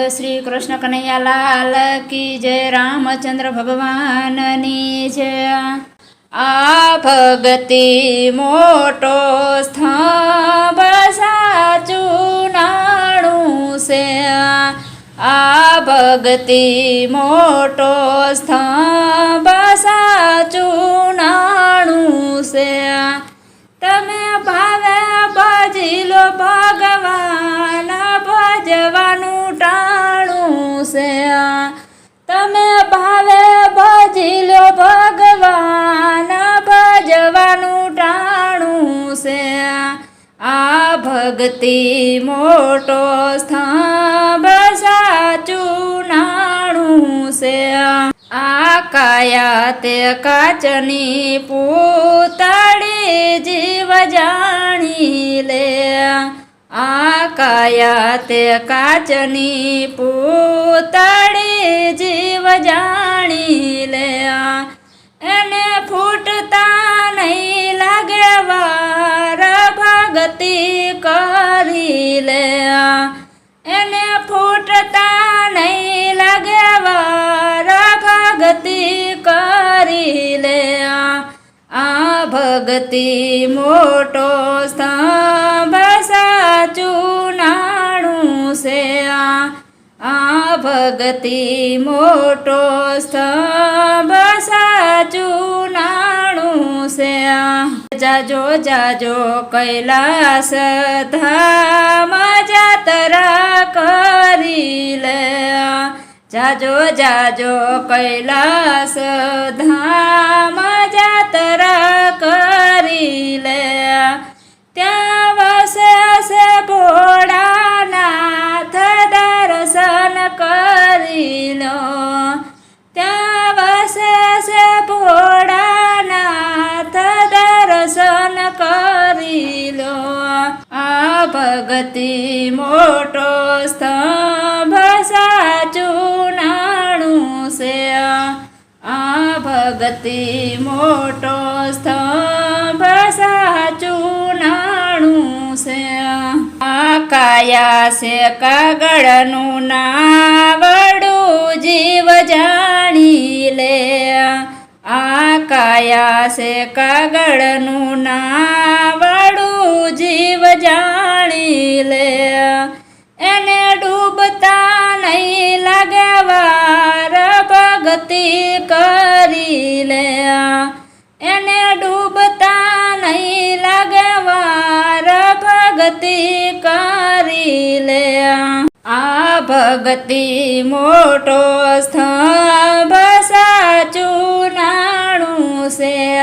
શ્રી કૃષ્ણ કનૈયાલાલ કી જય, રામચંદ્ર ભગવાનની જય। આ ભગતિ મોટો સ્તંભ સાચું નાણું છે। આ ભગતિ મોટો સ્તંભ સાચું નાણું છે। તમે ભાવે ભજી લો ભગવાન, ભજવાનું ટાણું છે। તમે ભાવે ભજી લો ભગવાન, ભજવાનું ટાણું છે। આ ભક્તિ મોટો સ્તંભ સાચું નાણું છે। આ કાયા તે કાચની પૂતળી જીવ જાણી લે। આ કાયા તે કાચની પૂતળી જીવ જાણી લે। એને ફૂટતા નહીં લાગે વાર, ભક્તિ કરી લે। એને ફૂટતા નહીં લાગે વાર, ભક્તિ કરી લે। આ ભક્તિ મોટો સ્તંભ સાચું નાણું છે। આ ભક્તિ મોટો સ્તંભ સાચું નાણું છે। જાજો જાજો કૈલાસ ધામ જાતરા કરી લે। જાજો જાજો કૈલાસ ધામ જાતરા કરી લે। ત્યાં વસે છે ભોળાનાથ, દર્શન કરી લો। ત્યાં વસે છે ભોળાનાથ, દર્શન કરી લો। આ ભક્તિ મોટો સ્તંભ સાચું નાણું છે। આ ભક્તિ મોટો સ્તંભ સાચું નાણું છે। આ કાયા છે કાગળનું નાવડું જીવ જાણી લે। આ કાયા છે કાગળનું નાવડું જીવ જાણી લે। એને ડૂબતા નહીં લાગે વાર, ભક્તિ કરી લે। એને ડૂબતા નહીં લાગે વાર, ભક્તિ કરી લે। આ ભક્તિ મોટો સ્તંભ સાચું નાણું છે।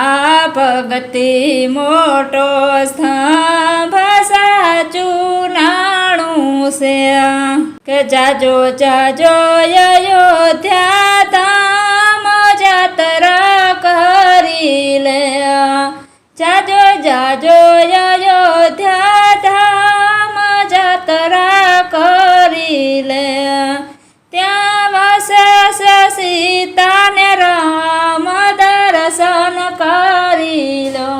આ ભક્તિ મોટો સ્તંભ સાચું નાણું છે। કે જાજો જાજો અયોધ્યા ધામ જાતરા કરી લે। જાજો જાજો અયોધ્યા ધામ જાતરા કરી લે। ત્યાં વસે છે સીતા ને રામ, દર્શન કરી લો।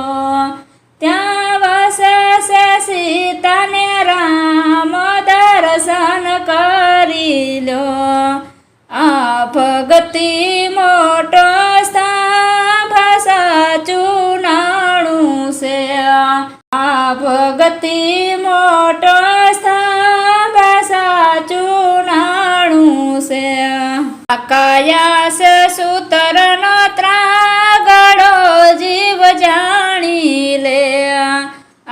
ત્યાં વસે છે સીતા ને રામ, દર્શન કરી લો। આ ભક્તિ મોટો સ્તંભ સાચું નાણું છે। આ ભક્તિ મોટો સ્તંભ સાચું નાણું છે। આ કાયા છે સૂતરનો ત્રાગડો જીવ જાણી લે।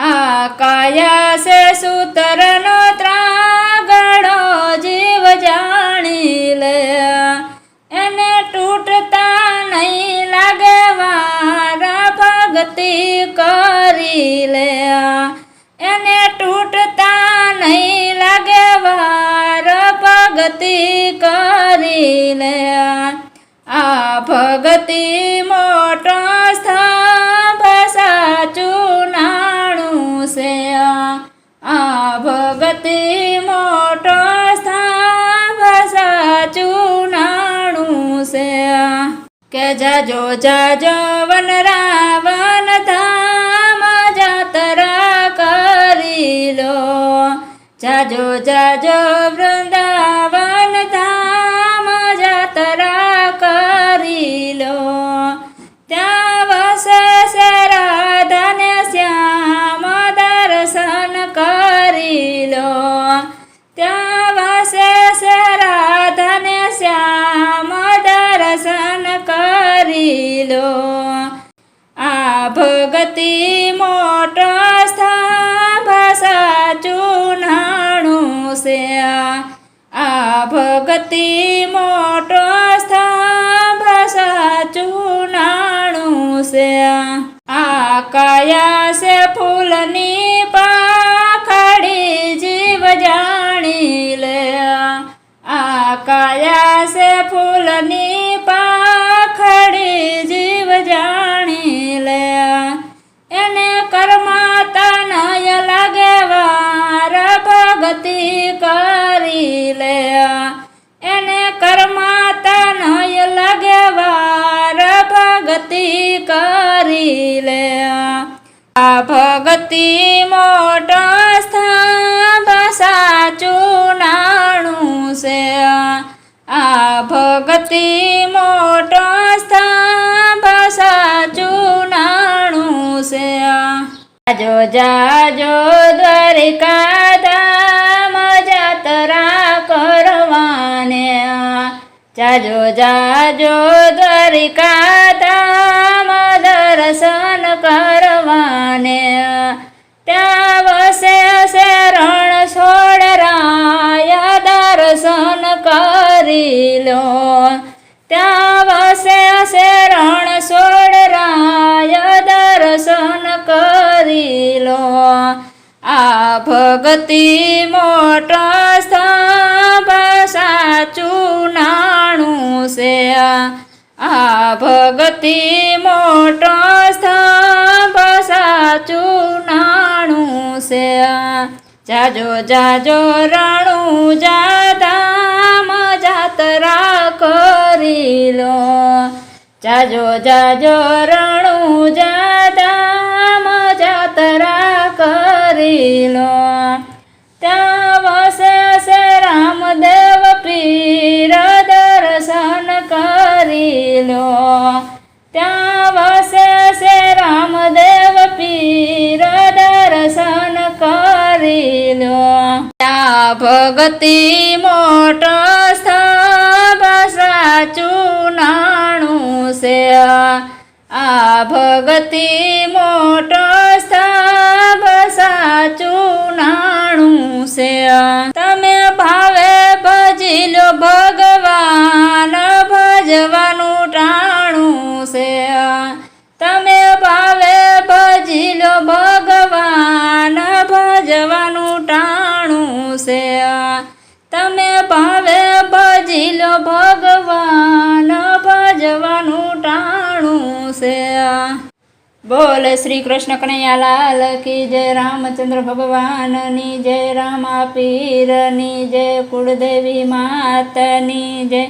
આ કાયા છે સૂતરનો ત્રાગડો જીવ જાણી લે। એને તૂટતા નહીં લાગે વાર, ભક્તિ કરી લે। એને તૂટતા નહીં લાગે વાર, ભક્તિ કરી લે। આ ભક્તિ મોટો સ્તંભ સાચું નાણું છે। આ ભક્તિ મોટો સ્તંભ સાચું નાણું છે। કે જાજો જાજો વન રાવણ ધામ જાતરા કરી લો। જાજો જાજો વૃંદાવન ધામ જાત્રા કરી લો, ત્યાં વસે છે રાધા ને શ્યામ દર્શન કરી લો, ત્યાં વસે છે રાધા ને શ્યામ દર્શન કરી લો. આ ભગતિ મોટો સ્તંભ સાચું નાણું છે, આ ભગતિ મોટો સ્તંભ સાચું નાણું છે. આ કાયા છે ફૂલની પાખડી જીવ જાણી લે, આ કાયા છે ફૂલની પાખડી જીવ જાણી લે. એને કર્માતા નય લાગે વાર ભગતિ કરી લે, એને કર્માતા નય લાગે વાર ભગતિ કરી લે. આ ભગતિ મોટો સ્તંભ સાચું નાણું છે, આ ભગતિ મોટો સ્તંભ સાચું નાણું છે. જાજો જાજો દ્વારિકા ધામ જાત્રા કરવાને, જાજો જાજો દ્વારિકા ધામ દર્શન કરવાને. ત્યાં વસે છે રણ છોડરાય દર્શન કરી લો, ત્યાં વસે છે રણ છોડરાય દર્શન કરી લો. આ ભગતિ મોટો સ્તંભ સાચું નાણું છે, આ ભગતિ મોટો સ્તંભ સાચું નાણું છે. જાજો જાજો રણું ધામ જાત્રા કરી લો, જાજો જાજો રણું ધામ જાત્રા કરી લો. ત્યાં વસે છે રામદેવ પીર દર્શન કરી લો, ત્યાં વસે છે રામદેવ પીર દર્શન કરી લો. ત્યાં ભગતિ મોટો સ્તંભ સાચું નાણું છે, આ ભગતિ મોટો સ્તંભ સાચું નાણું છે. તમે ભાવે ભજી લો ભગવાન ભજવાનું ટાણું છે, તમે ભાવે ભજી લો ભગવાન ભજવાનું ટાણું છે, તમે ભાવે ભજી લો ભગવાન ભજવાનું ટાણું છે. બોલ શ્રી કૃષ્ણ કનૈયાલાલ કી જય, રામચંદ્ર ભગવાનની જય, રામા પીરની જય, કુળદેવી માતની જય,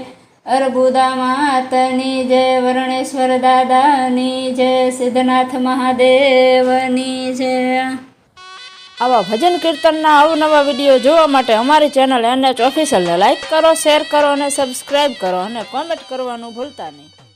અર્બુદા માતની જય, વર્ણેશ્વર દાદાની જય, સિદ્ધનાથ મહાદેવની જય. આવા ભજન કીર્તનના અવનવા વિડીયો જોવા માટે અમારી ચેનલ NH ઓફિશિયલને લાઈક કરો, શેર કરો અને સબસ્ક્રાઈબ કરો અને કોમેન્ટ કરવાનું ભૂલતા નહીં.